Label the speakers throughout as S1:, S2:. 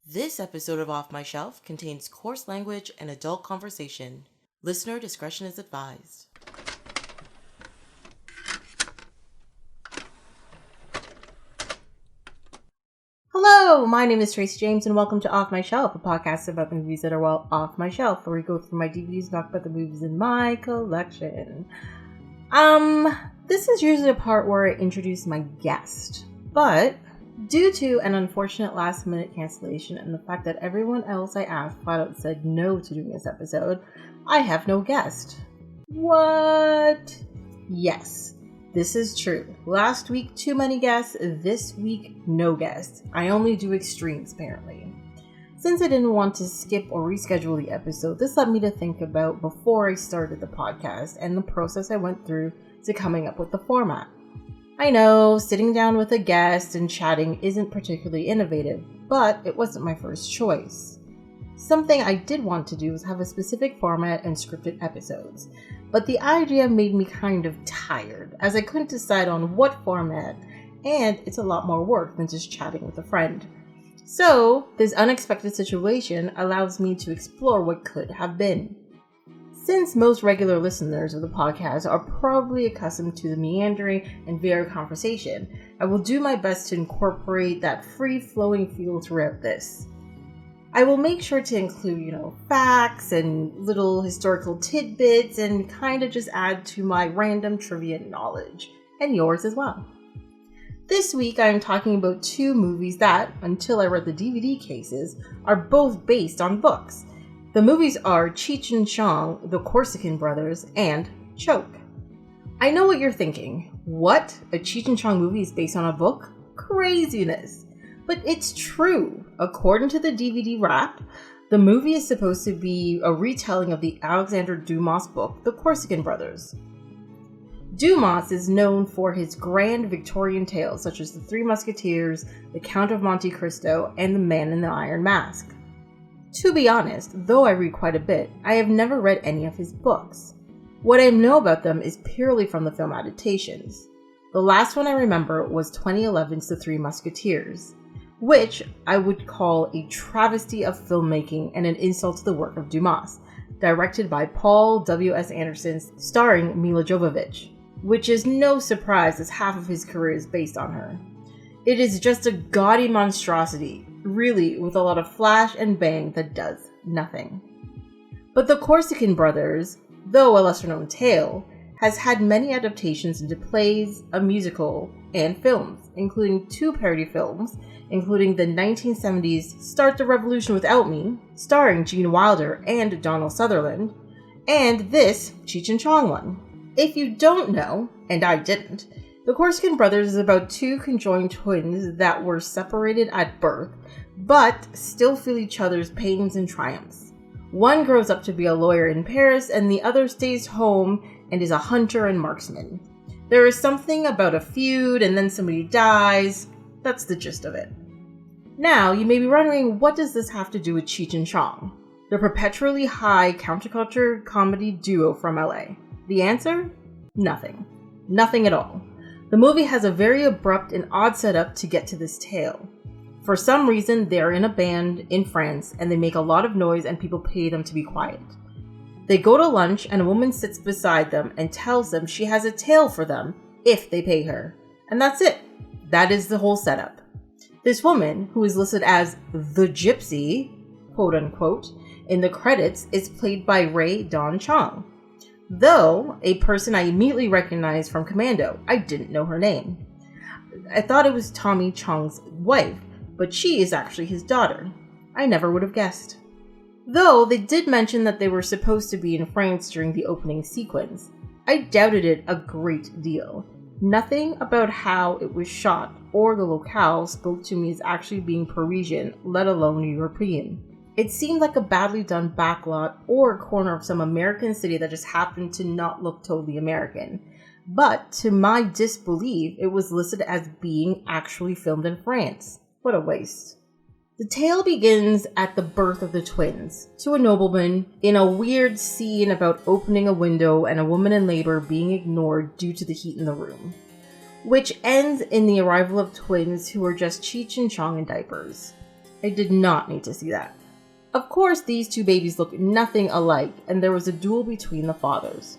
S1: This episode of Off My Shelf contains coarse language and adult conversation. Listener discretion is advised. Hello, my name is Tracey James and welcome to Off My Shelf, a podcast about the movies that are well off my shelf, where we go through my DVDs and talk about the movies in my collection. This is usually a part where I introduce my guest, but due to an unfortunate last-minute cancellation and the fact that everyone else I asked flat out said no to doing this episode, I have no guest. What? Yes, this is true. Last week, too many guests. This week, no guests. I only do extremes, apparently. Since I didn't want to skip or reschedule the episode, this led me to think about before I started the podcast and the process I went through to coming up with the format. I know, sitting down with a guest and chatting isn't particularly innovative, but it wasn't my first choice. Something I did want to do was have a specific format and scripted episodes, but the idea made me kind of tired, as I couldn't decide on what format, and it's a lot more work than just chatting with a friend. So, this unexpected situation allows me to explore what could have been. Since most regular listeners of the podcast are probably accustomed to the meandering and varied conversation, I will do my best to incorporate that free-flowing feel throughout this. I will make sure to include, facts and little historical tidbits and kind of just add to my random trivia knowledge, and yours as well. This week I am talking about two movies that, until I read the DVD cases, are both based on books. The movies are Cheech Chong, the Corsican Brothers, and Choke. I know what you're thinking. What? A Cheech Chong movie is based on a book? Craziness! But it's true. According to the DVD wrap, the movie is supposed to be a retelling of the Alexander Dumas book, The Corsican Brothers. Dumas is known for his grand Victorian tales such as The Three Musketeers, The Count of Monte Cristo, and The Man in the Iron Mask. To be honest, though I read quite a bit, I have never read any of his books. What I know about them is purely from the film adaptations. The last one I remember was 2011's The Three Musketeers, which I would call a travesty of filmmaking and an insult to the work of Dumas, directed by Paul W.S. Anderson, starring Mila Jovovich, which is no surprise as half of his career is based on her. It is just a gaudy monstrosity, really, with a lot of flash and bang that does nothing. But The Corsican Brothers, though a lesser-known tale, has had many adaptations into plays, a musical, and films, including two parody films, including the 1970s Start the Revolution Without Me, starring Gene Wilder and Donald Sutherland, and this Cheech Chong one. If you don't know, and I didn't, The Corsican Brothers is about two conjoined twins that were separated at birth, but still feel each other's pains and triumphs. One grows up to be a lawyer in Paris, and the other stays home and is a hunter and marksman. There is something about a feud, and then somebody dies. That's the gist of it. Now, you may be wondering, what does this have to do with Cheech Chong, the perpetually high counterculture comedy duo from LA? The answer? Nothing. Nothing at all. The movie has a very abrupt and odd setup to get to this tale. For some reason, they're in a band in France and they make a lot of noise and people pay them to be quiet. They go to lunch and a woman sits beside them and tells them she has a tale for them if they pay her. And that's it. That is the whole setup. This woman, who is listed as the Gypsy, quote unquote, in the credits, is played by Ray Dawn Chong. Though, a person I immediately recognized from Commando, I didn't know her name. I thought it was Tommy Chong's wife, but she is actually his daughter. I never would have guessed. Though they did mention that they were supposed to be in France during the opening sequence, I doubted it a great deal. Nothing about how it was shot or the locale spoke to me as actually being Parisian, let alone European. It seemed like a badly done backlot or a corner of some American city that just happened to not look totally American. But to my disbelief, it was listed as being actually filmed in France. What a waste. The tale begins at the birth of the twins, to a nobleman, in a weird scene about opening a window and a woman in labor being ignored due to the heat in the room, which ends in the arrival of twins who are just Cheech and Chong in diapers. I did not need to see that. Of course, these two babies look nothing alike, and there was a duel between the fathers.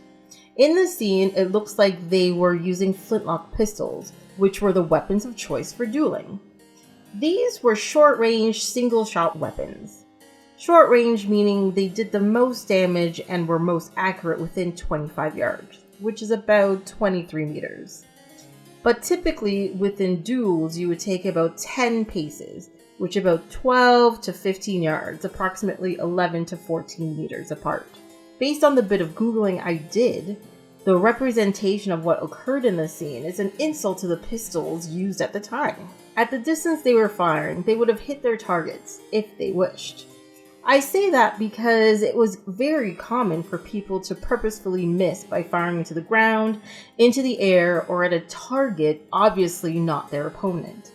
S1: In the scene, it looks like they were using flintlock pistols, which were the weapons of choice for dueling. These were short-range, single-shot weapons. Short range meaning they did the most damage and were most accurate within 25 yards, which is about 23 meters. But typically, within duels, you would take about 10 paces, which about 12 to 15 yards, approximately 11 to 14 meters apart. Based on the bit of Googling I did, the representation of what occurred in the scene is an insult to the pistols used at the time. At the distance they were firing, they would have hit their targets, if they wished. I say that because it was very common for people to purposefully miss by firing into the ground, into the air, or at a target obviously not their opponent.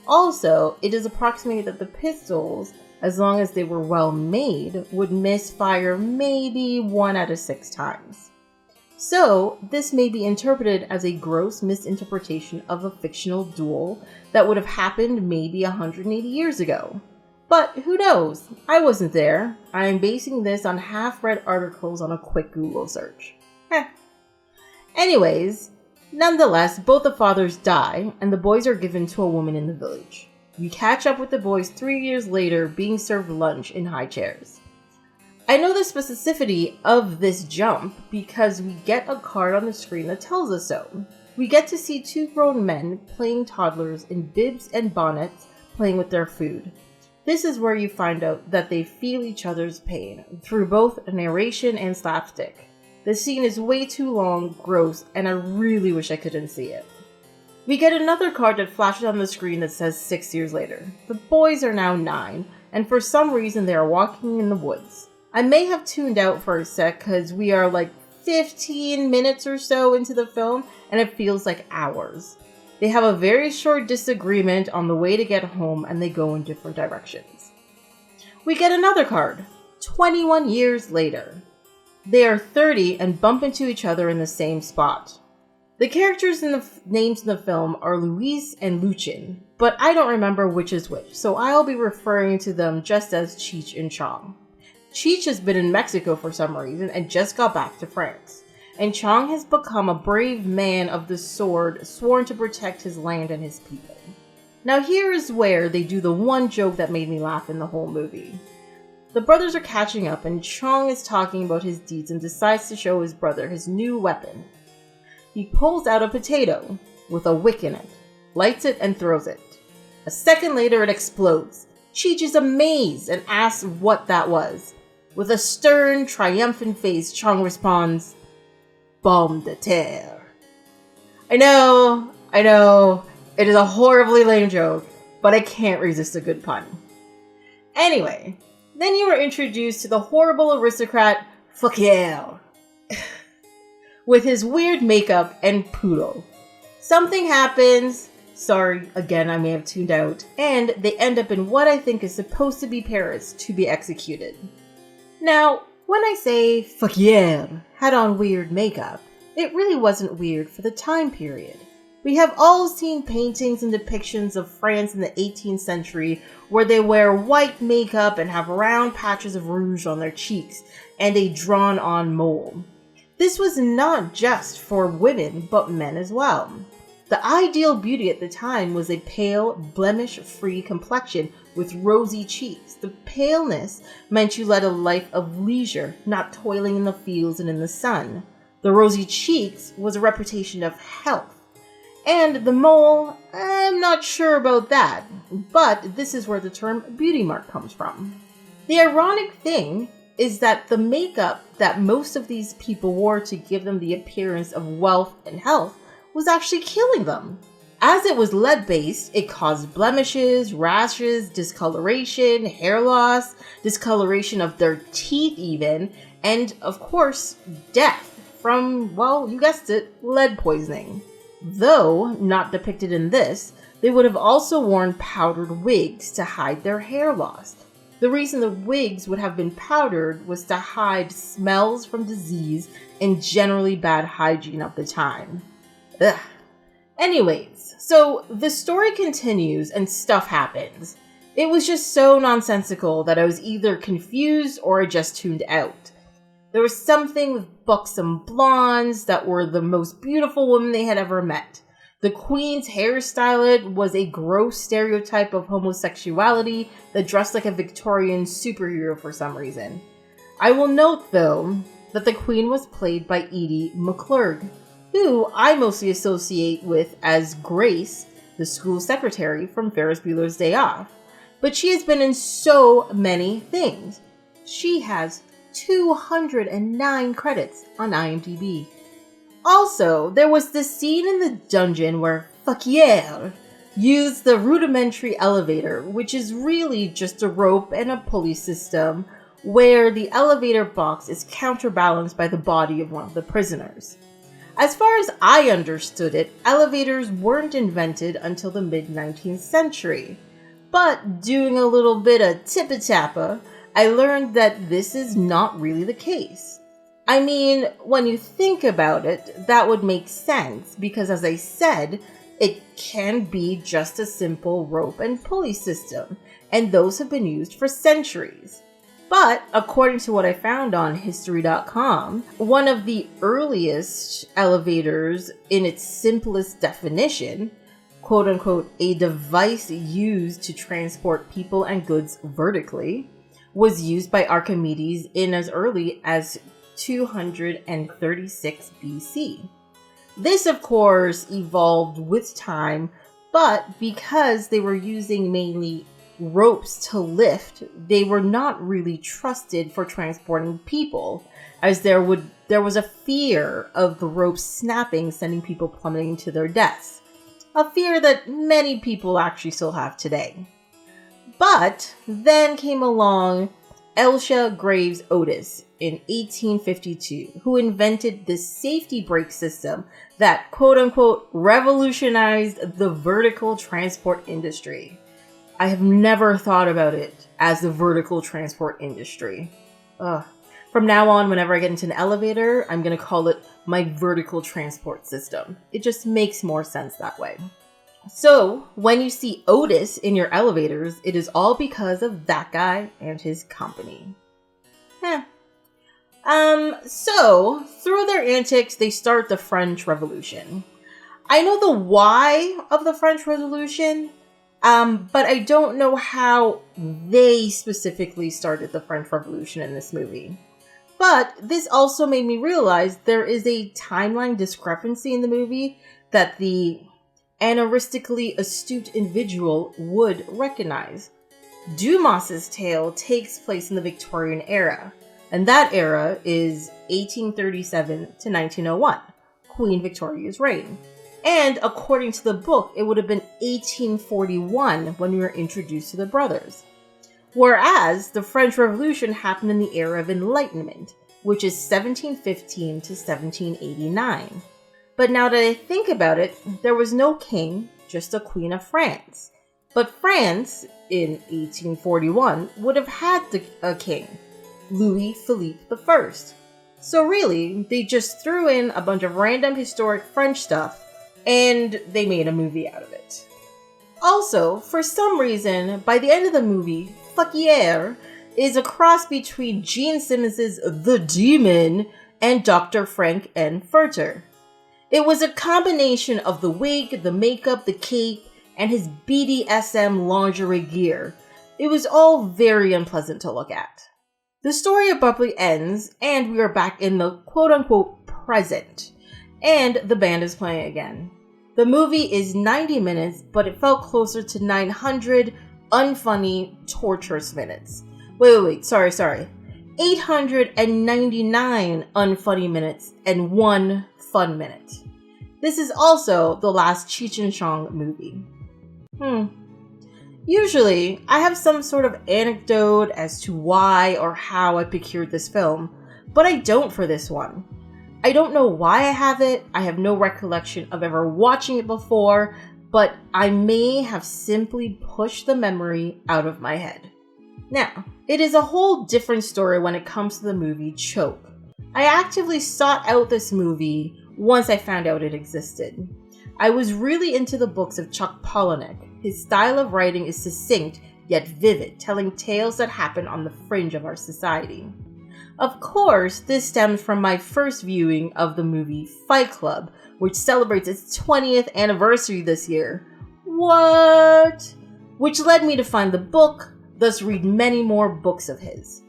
S1: Also, it is approximated that the pistols, as long as they were well made, would misfire maybe 1 out of 6 times. So, this may be interpreted as a gross misinterpretation of a fictional duel that would have happened maybe 180 years ago. But who knows? I wasn't there. I am basing this on half-read articles on a quick Google search. Anyways, nonetheless, both the fathers die, and the boys are given to a woman in the village. We catch up with the boys 3 years later being served lunch in high chairs. I know the specificity of this jump because we get a card on the screen that tells us so. We get to see 2 grown men playing toddlers in bibs and bonnets playing with their food. This is where you find out that they feel each other's pain through both narration and slapstick. The scene is way too long, gross, and I really wish I couldn't see it. We get another card that flashes on the screen that says 6 years later. The boys are now 9, and for some reason they are walking in the woods. I may have tuned out for a sec because we are like 15 minutes or so into the film, and it feels like hours. They have a very short disagreement on the way to get home, and they go in different directions. We get another card, 21 years later. They are 30 and bump into each other in the same spot. The characters and the names in the film are Luis and Luchin, but I don't remember which is which, so I'll be referring to them just as Cheech and Chong. Cheech has been in Mexico for some reason and just got back to France. And Chong has become a brave man of the sword, sworn to protect his land and his people. Now here is where they do the one joke that made me laugh in the whole movie. The brothers are catching up and Chong is talking about his deeds and decides to show his brother his new weapon. He pulls out a potato with a wick in it, lights it and throws it. A second later it explodes. Cheech is amazed and asks what that was. With a stern, triumphant face, Chong responds, "Pomme de terre." I know, it is a horribly lame joke, but I can't resist a good pun. Anyway, then you are introduced to the horrible aristocrat, Fuck yeah, with his weird makeup and poodle. Something happens, sorry, again I may have tuned out, and they end up in what I think is supposed to be Paris to be executed. Now, when I say Fuck yeah had on weird makeup, it really wasn't weird for the time period. We have all seen paintings and depictions of France in the 18th century where they wear white makeup and have round patches of rouge on their cheeks and a drawn-on mole. This was not just for women, but men as well. The ideal beauty at the time was a pale, blemish-free complexion with rosy cheeks. The paleness meant you led a life of leisure, not toiling in the fields and in the sun. The rosy cheeks was a reputation of health. And the mole, I'm not sure about that, but this is where the term beauty mark comes from. The ironic thing is that the makeup that most of these people wore to give them the appearance of wealth and health was actually killing them. As it was lead-based, it caused blemishes, rashes, discoloration, hair loss, discoloration of their teeth even, and of course, death from, well, you guessed it, lead poisoning. Though not depicted in this, they would have also worn powdered wigs to hide their hair loss. The reason the wigs would have been powdered was to hide smells from disease and generally bad hygiene of the time. Ugh. Anyways, so the story continues and stuff happens. It was just so nonsensical that I was either confused or I just tuned out. There was something with buxom blondes that were the most beautiful women they had ever met. The Queen's hairstyle was a gross stereotype of homosexuality that dressed like a Victorian superhero for some reason. I will note, though, that the Queen was played by Edie McClurg, who I mostly associate with as Grace, the school secretary from Ferris Bueller's Day Off. But she has been in so many things. She has 209 credits on IMDb. Also, there was this scene in the dungeon where Fakier used the rudimentary elevator, which is really just a rope and a pulley system where the elevator box is counterbalanced by the body of one of the prisoners. As far as I understood it, elevators weren't invented until the mid-19th century. But doing a little bit of tippa-tappa, I learned that this is not really the case. I mean, when you think about it, that would make sense because, as I said, it can be just a simple rope and pulley system, and those have been used for centuries. But, according to what I found on History.com, one of the earliest elevators in its simplest definition, quote-unquote, a device used to transport people and goods vertically, was used by Archimedes in as early as 236 BC. This, of course, evolved with time, but because they were using mainly ropes to lift, they were not really trusted for transporting people, as there was a fear of the rope snapping, sending people plummeting to their deaths. A fear that many people actually still have today. But then came along Elisha Graves Otis in 1852, who invented this safety brake system that, quote-unquote, revolutionized the vertical transport industry. I have never thought about it as the vertical transport industry. Ugh. From now on, whenever I get into an elevator, I'm going to call it my vertical transport system. It just makes more sense that way. So, when you see Otis in your elevators, it is all because of that guy and his company. So, through their antics, they start the French Revolution. I know the why of the French Revolution, but I don't know how they specifically started the French Revolution in this movie. But this also made me realize there is a timeline discrepancy in the movie that the aneuristically astute individual would recognize. Dumas's tale takes place in the Victorian era, and that era is 1837 to 1901, Queen Victoria's reign. And according to the book, it would have been 1841 when we were introduced to the brothers. Whereas the French Revolution happened in the era of Enlightenment, which is 1715 to 1789. But now that I think about it, there was no king, just a Queen of France. But France, in 1841, would have had a king, Louis Philippe I. So really, they just threw in a bunch of random historic French stuff, and they made a movie out of it. Also, for some reason, by the end of the movie, Fakier is a cross between Gene Simmons' The Demon and Dr. Frank N. Furter. It was a combination of the wig, the makeup, the cape, and his BDSM lingerie gear. It was all very unpleasant to look at. The story abruptly ends, and we are back in the quote-unquote present, and the band is playing again. The movie is 90 minutes, but it felt closer to 900 unfunny, torturous minutes. Wait, sorry. 899 unfunny minutes and 1 fun minute. This is also the last Cheech Chong movie. Usually, I have some sort of anecdote as to why or how I procured this film, but I don't for this one. I don't know why I have it, I have no recollection of ever watching it before, but I may have simply pushed the memory out of my head. Now, it is a whole different story when it comes to the movie Choke. I actively sought out this movie once I found out it existed. I was really into the books of Chuck Palahniuk. His style of writing is succinct yet vivid, telling tales that happen on the fringe of our society. Of course, this stems from my first viewing of the movie Fight Club, which celebrates its 20th anniversary this year. What? Which led me to find the book, thus read many more books of his.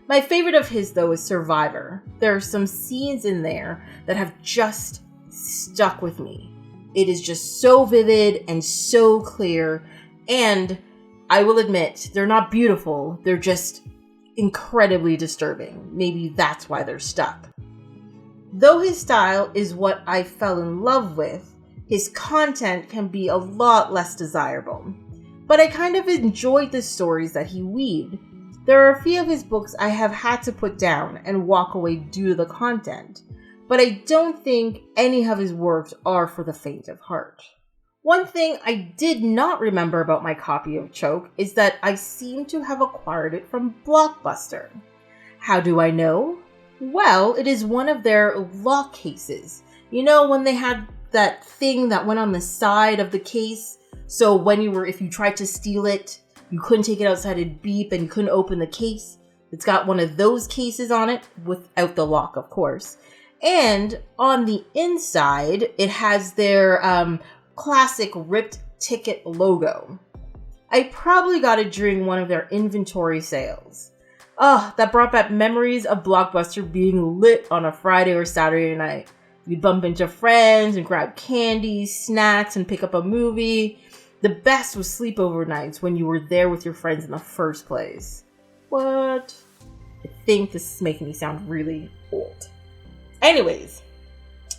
S1: My favorite of his, though, is Survivor. There are some scenes in there that have just stuck with me. It is just so vivid and so clear, and I will admit, they're not beautiful, they're just incredibly disturbing. Maybe that's why they're stuck. Though his style is what I fell in love with, his content can be a lot less desirable. But I kind of enjoyed the stories that he weaved. There are a few of his books I have had to put down and walk away due to the content, but I don't think any of his works are for the faint of heart. One thing I did not remember about my copy of Choke is that I seem to have acquired it from Blockbuster. How do I know? Well, it is one of their lock cases. You know, when they had that thing that went on the side of the case, so if you tried to steal it, you couldn't take it outside, it'd beep, and you couldn't open the case. It's got one of those cases on it, without the lock, of course. And on the inside, it has their classic ripped ticket logo. I probably got it during one of their inventory sales. That brought back memories of Blockbuster being lit on a Friday or Saturday night. You'd bump into friends and grab candy, snacks, and pick up a movie. The best was sleepover nights when you were there with your friends in the first place. What? I think this is making me sound really old. Anyways,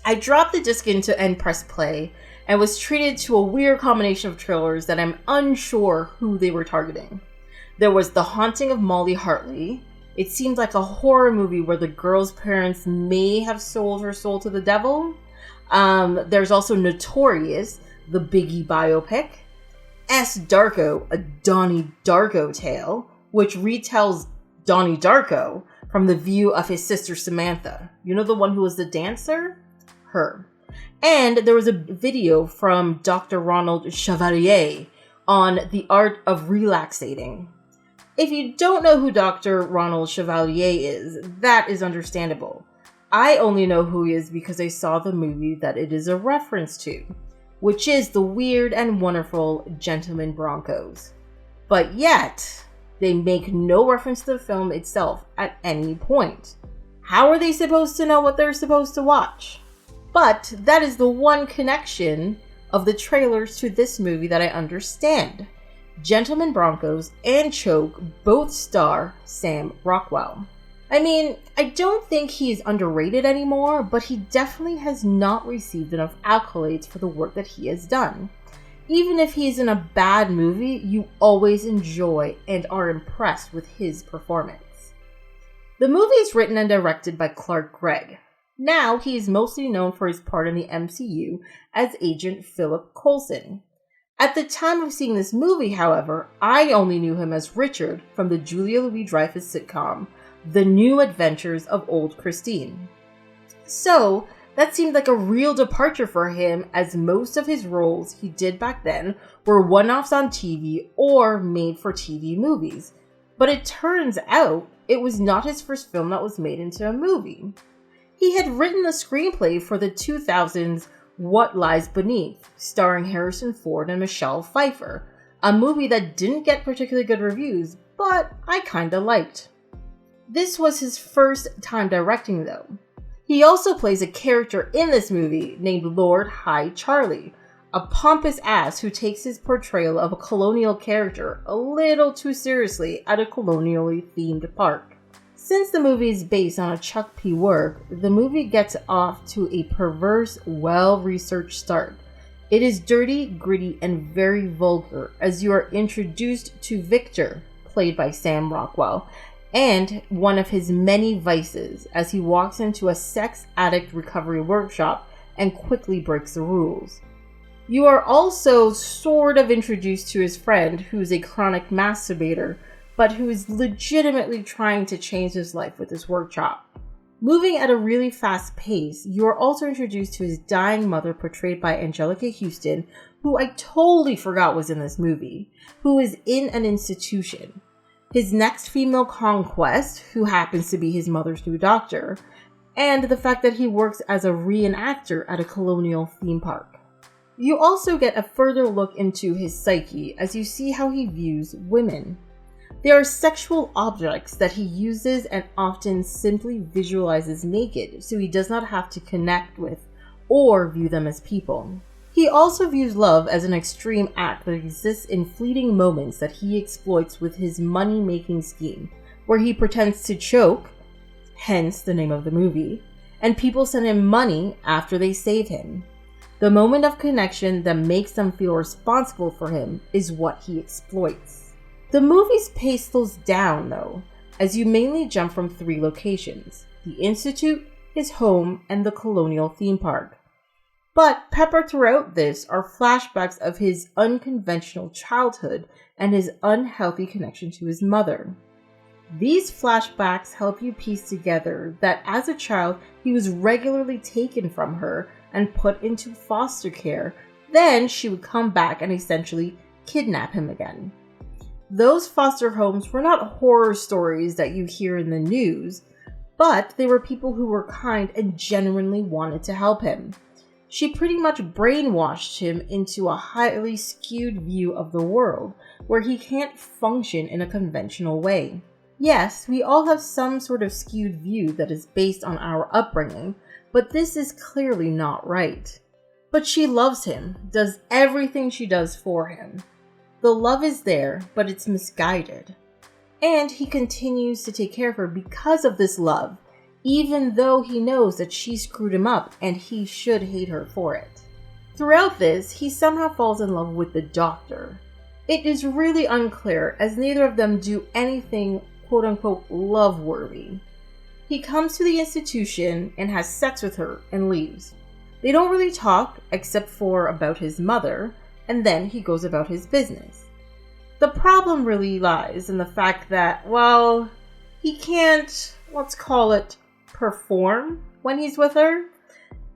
S1: I dropped the disc into and pressed play and was treated to a weird combination of trailers that I'm unsure who they were targeting. There was The Haunting of Molly Hartley. It seemed like a horror movie where the girl's parents may have sold her soul to the devil. There's also Notorious, the Biggie biopic. S. Darko, a Donnie Darko tale, which retells Donnie Darko from the view of his sister Samantha. You know, the one who was the dancer? Her. And there was a video from Dr. Ronald Chevalier on the art of relaxating. If you don't know who Dr. Ronald Chevalier is, that is understandable. I only know who he is because I saw the movie that it is a reference to, which is the weird and wonderful Gentleman Broncos. But yet, they make no reference to the film itself at any point. How are they supposed to know what they're supposed to watch? But that is the one connection of the trailers to this movie that I understand. Gentleman Broncos and Choke both star Sam Rockwell. I mean, I don't think he is underrated anymore, but he definitely has not received enough accolades for the work that he has done. Even if he is in a bad movie, you always enjoy and are impressed with his performance. The movie is written and directed by Gregg. Now, he is mostly known for his part in the MCU as Agent Philip Coulson. At the time of seeing this movie, however, I only knew him as Richard from the Julia Louis-Dreyfus sitcom, The New Adventures of Old Christine. So, that seemed like a real departure for him, as most of his roles he did back then were one-offs on TV or made-for-TV movies. But it turns out it was not his first film that was made into a movie. He had written the screenplay for the 2000s What Lies Beneath, starring Harrison Ford and Michelle Pfeiffer, a movie that didn't get particularly good reviews, but I kinda liked. This was his first time directing, though. He also plays a character in this movie named Lord High Charlie, a pompous ass who takes his portrayal of a colonial character a little too seriously at a colonially themed park. Since the movie is based on a Chuck P. work, the movie gets off to a perverse, well-researched start. It is dirty, gritty, and very vulgar as you are introduced to Victor, played by Sam Rockwell, and one of his many vices as he walks into a sex addict recovery workshop and quickly breaks the rules. You are also sort of introduced to his friend, who is a chronic masturbator, but who is legitimately trying to change his life with his workshop. Moving at a really fast pace, you are also introduced to his dying mother, portrayed by Anjelica Huston, who I totally forgot was in this movie, who is in an institution. His next female conquest, who happens to be his mother's new doctor, and the fact that he works as a reenactor at a colonial theme park. You also get a further look into his psyche as you see how he views women. They are sexual objects that he uses and often simply visualizes naked, so he does not have to connect with or view them as people. He also views love as an extreme act that exists in fleeting moments that he exploits with his money-making scheme, where he pretends to choke, hence the name of the movie, and people send him money after they save him. The moment of connection that makes them feel responsible for him is what he exploits. The movie's pace slows down, though, as you mainly jump from 3 locations: the Institute, his home, and the colonial theme park. But peppered throughout this are flashbacks of his unconventional childhood and his unhealthy connection to his mother. These flashbacks help you piece together that as a child, he was regularly taken from her and put into foster care. Then she would come back and essentially kidnap him again. Those foster homes were not horror stories that you hear in the news, but they were people who were kind and genuinely wanted to help him. She pretty much brainwashed him into a highly skewed view of the world, where he can't function in a conventional way. Yes, we all have some sort of skewed view that is based on our upbringing, but this is clearly not right. But she loves him, does everything she does for him. The love is there, but it's misguided. And he continues to take care of her because of this love, even though he knows that she screwed him up and he should hate her for it. Throughout this, he somehow falls in love with the doctor. It is really unclear, as neither of them do anything quote-unquote love-worthy. He comes to the institution and has sex with her and leaves. They don't really talk, except for about his mother, and then he goes about his business. The problem really lies in the fact that, well, he can't, let's call it, perform when he's with her.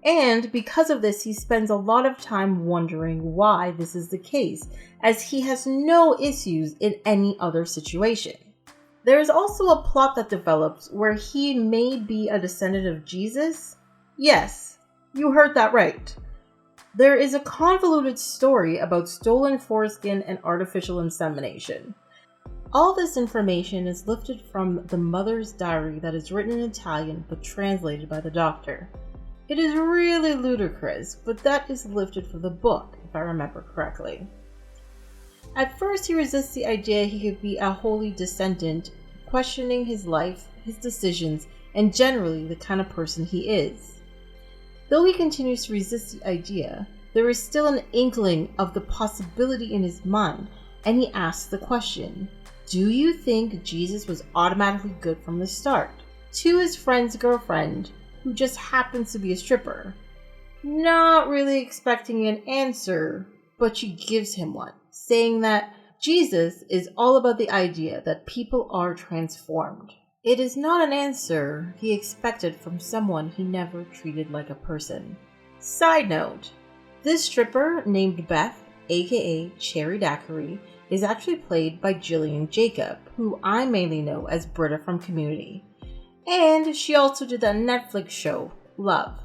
S1: And because of this, he spends a lot of time wondering why this is the case, as he has no issues in any other situation. There is also a plot that develops where he may be a descendant of Jesus. Yes, you heard that right. There is a convoluted story about stolen foreskin and artificial insemination. All this information is lifted from the mother's diary that is written in Italian but translated by the doctor. It is really ludicrous, but that is lifted from the book, if I remember correctly. At first, he resists the idea he could be a holy descendant, questioning his life, his decisions, and generally the kind of person he is. Though he continues to resist the idea, there is still an inkling of the possibility in his mind, and he asks the question, do you think Jesus was automatically good from the start? To his friend's girlfriend, who just happens to be a stripper. Not really expecting an answer, but she gives him one, saying that Jesus is all about the idea that people are transformed. It is not an answer he expected from someone he never treated like a person. Side note, this stripper named Beth, aka Cherry Daiquiri, is actually played by Gillian Jacob, who I mainly know as Britta from Community. And she also did that Netflix show, Love.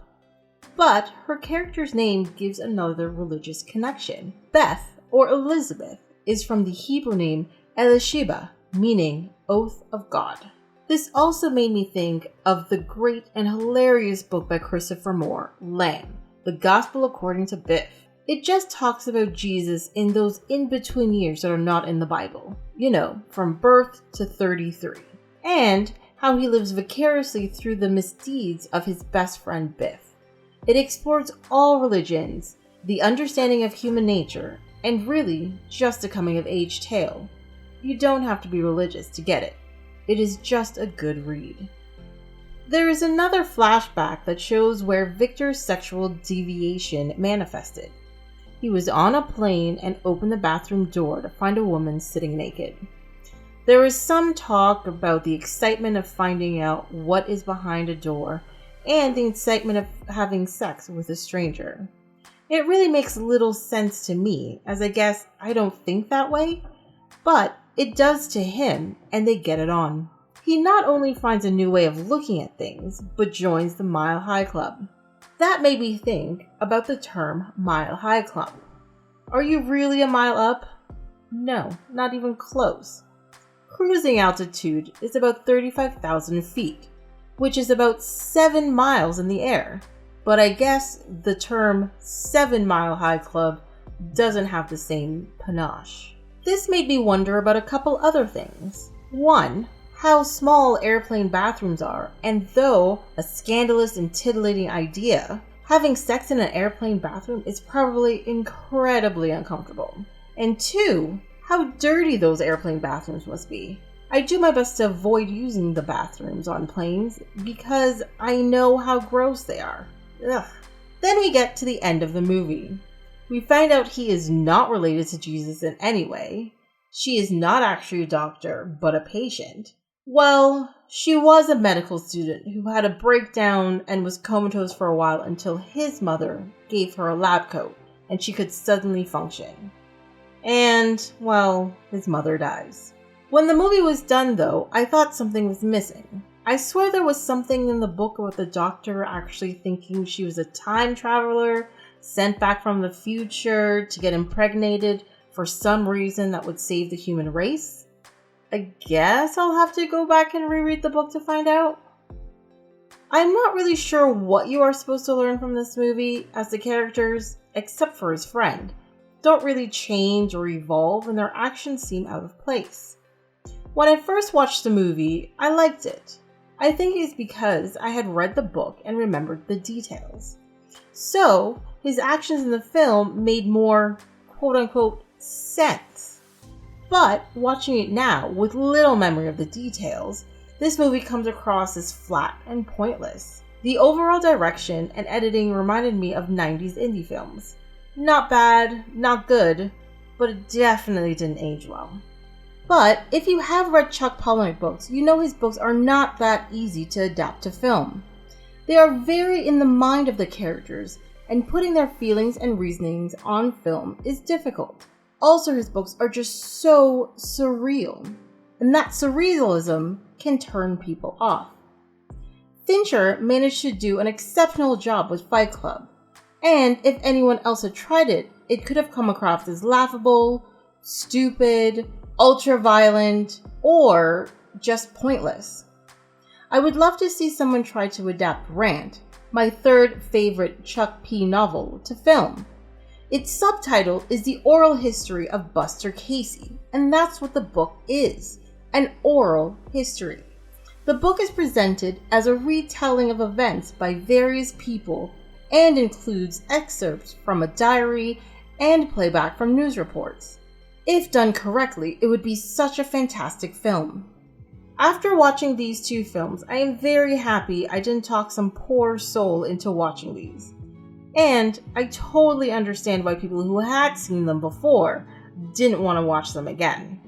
S1: But her character's name gives another religious connection. Beth, or Elizabeth, is from the Hebrew name Elisheba, meaning Oath of God. This also made me think of the great and hilarious book by Christopher Moore, Lamb, The Gospel According to Biff. It just talks about Jesus in those in-between years that are not in the Bible. You know, from birth to 33. And how he lives vicariously through the misdeeds of his best friend Biff. It explores all religions, the understanding of human nature, and really just a coming-of-age tale. You don't have to be religious to get it. It is just a good read. There is another flashback that shows where Victor's sexual deviation manifested. He was on a plane and opened the bathroom door to find a woman sitting naked. There is some talk about the excitement of finding out what is behind a door and the excitement of having sex with a stranger. It really makes little sense to me, as I guess I don't think that way, but it does to him, and they get it on. He not only finds a new way of looking at things, but joins the Mile High Club. That made me think about the term Mile High Club. Are you really a mile up? No, not even close. Cruising altitude is about 35,000 feet, which is about 7 miles in the air. But I guess the term 7 Mile High Club doesn't have the same panache. This made me wonder about a couple other things. One, how small airplane bathrooms are, and though a scandalous and titillating idea, having sex in an airplane bathroom is probably incredibly uncomfortable. And two, how dirty those airplane bathrooms must be. I do my best to avoid using the bathrooms on planes because I know how gross they are. Ugh. Then we get to the end of the movie. We find out he is not related to Jesus in any way. She is not actually a doctor, but a patient. Well, she was a medical student who had a breakdown and was comatose for a while until his mother gave her a lab coat and she could suddenly function. And, well, his mother dies. When the movie was done, though, I thought something was missing. I swear there was something in the book about the doctor actually thinking she was a time traveler sent back from the future to get impregnated for some reason that would save the human race. I guess I'll have to go back and reread the book to find out. I'm not really sure what you are supposed to learn from this movie, as the characters, except for his friend, don't really change or evolve and their actions seem out of place. When I first watched the movie, I liked it. I think it's because I had read the book and remembered the details. So, his actions in the film made more, quote-unquote, sense. But, watching it now, with little memory of the details, this movie comes across as flat and pointless. The overall direction and editing reminded me of 90s indie films. Not bad, not good, but it definitely didn't age well. But if you have read Chuck Palahniuk books, you know his books are not that easy to adapt to film. They are very in the mind of the characters, and putting their feelings and reasonings on film is difficult. Also, his books are just so surreal, and that surrealism can turn people off. Fincher managed to do an exceptional job with Fight Club, and if anyone else had tried it, it could have come across as laughable, stupid, ultra-violent, or just pointless. I would love to see someone try to adapt Rant, my third favorite Chuck P. novel, to film. Its subtitle is The Oral History of Buster Casey, and that's what the book is, an oral history. The book is presented as a retelling of events by various people and includes excerpts from a diary and playback from news reports. If done correctly, it would be such a fantastic film. After watching these two films, I am very happy I didn't talk some poor soul into watching these. And I totally understand why people who had seen them before didn't want to watch them again.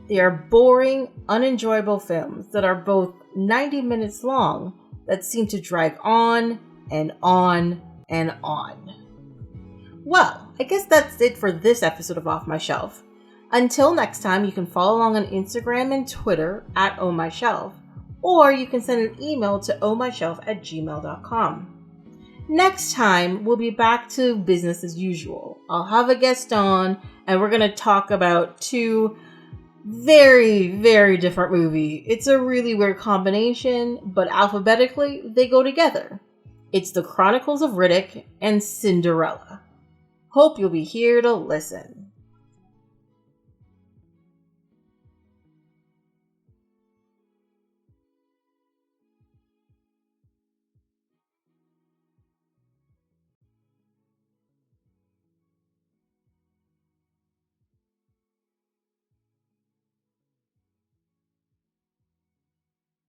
S1: They are boring, unenjoyable films that are both 90 minutes long that seem to drag on and on and on. Well, I guess that's it for this episode of Off My Shelf. Until next time, you can follow along on Instagram and Twitter at ohmyshelf, or you can send an email to ohmyshelf@gmail.com. Next time, we'll be back to business as usual. I'll have a guest on, and we're going to talk about two very, very different movies. It's a really weird combination, but alphabetically, they go together. It's The Chronicles of Riddick and Cinderella. Hope you'll be here to listen.